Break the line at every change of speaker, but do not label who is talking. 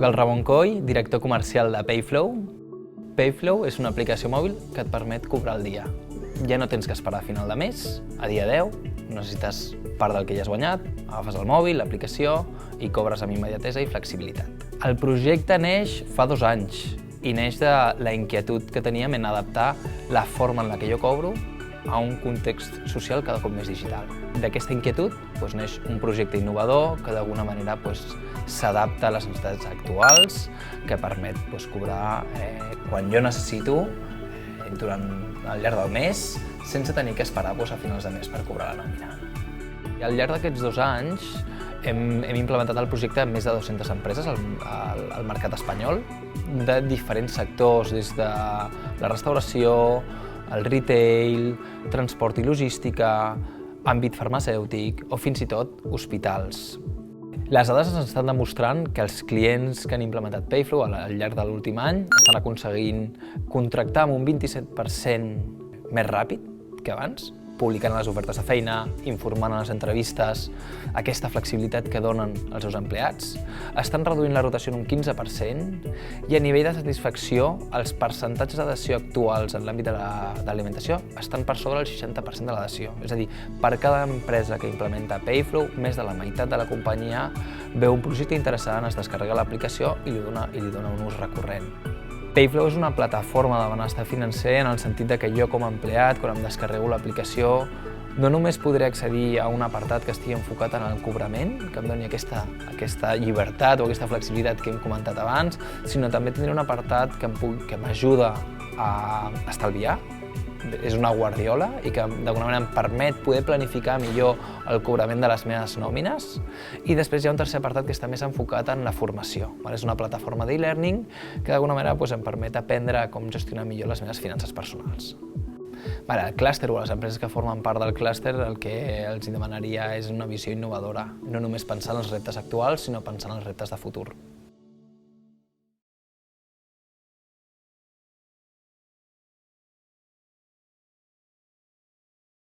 el Ramon Coll, director comercial de Payflow. Payflow és una aplicació mòbil que et permet cobrar el dia. Ja no tens que esperar a final de mes, a dia 10, necessites part del que ja has guanyat, agafes el mòbil, l'aplicació i cobres amb immediatesa i flexibilitat. El projecte neix fa 2 anys i neix de la inquietud que teníem en adaptar la forma en la que jo cobro a un context social cada cop més digital. D'aquesta inquietud neix un projecte innovador que d'alguna manera s'adapta a les necessitats actuals, que permet cobrar quan jo necessito al llarg del mes, sense tenir que esperar a finals de mes per cobrar la nòmina. I al llarg d'aquests 2 anys hem implementat el projecte en més de 200 empreses al mercat espanyol, de diferents sectors, des de la restauració, el retail, transport i logística, àmbit farmacèutic o fins i tot hospitals. Les dades ens estan demostrant que els clients que han implementat Payflow al llarg de l'últim any estan aconseguint contractar amb un 27% més ràpid que abans, publicant les ofertes de feina, informant a les entrevistes, aquesta flexibilitat que donen als seus empleats. Estan reduint la rotació en un 15% i a nivell de satisfacció els percentatges d'adhesió actuals en l'àmbit de l'alimentació estan per sobre del 60% de l'adhesió. És a dir, per cada empresa que implementa Payflow, més de la meitat de la companyia veu un projecte interessant, es descarrega l'aplicació i li dona un ús recurrent. Payflow és una plataforma de benestar financer en el sentit que jo com a empleat, quan em descarrego l'aplicació, no només podré accedir a un apartat que estigui enfocat en el cobrament, que em doni aquesta llibertat o aquesta flexibilitat que hem comentat abans, sinó també tindré un apartat que m'ajuda a estalviar, és una guardiola i que d'alguna manera em permet poder planificar millor el cobrament de les meves nòmines. I després hi ha un tercer apartat que està més enfocat en la formació. És una plataforma d'e-learning que d'alguna manera em permet aprendre com gestionar millor les meves finances personals. El clúster o les empreses que formen part del clúster el que els demanaria és una visió innovadora, no només pensar en els reptes actuals, sinó pensar en els reptes de futur.